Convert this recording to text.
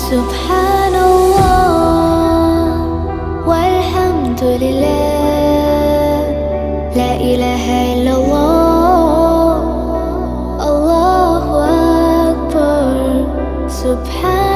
سبحان الله والحمد لله، لا إله إلا الله، الله أكبر. سبحان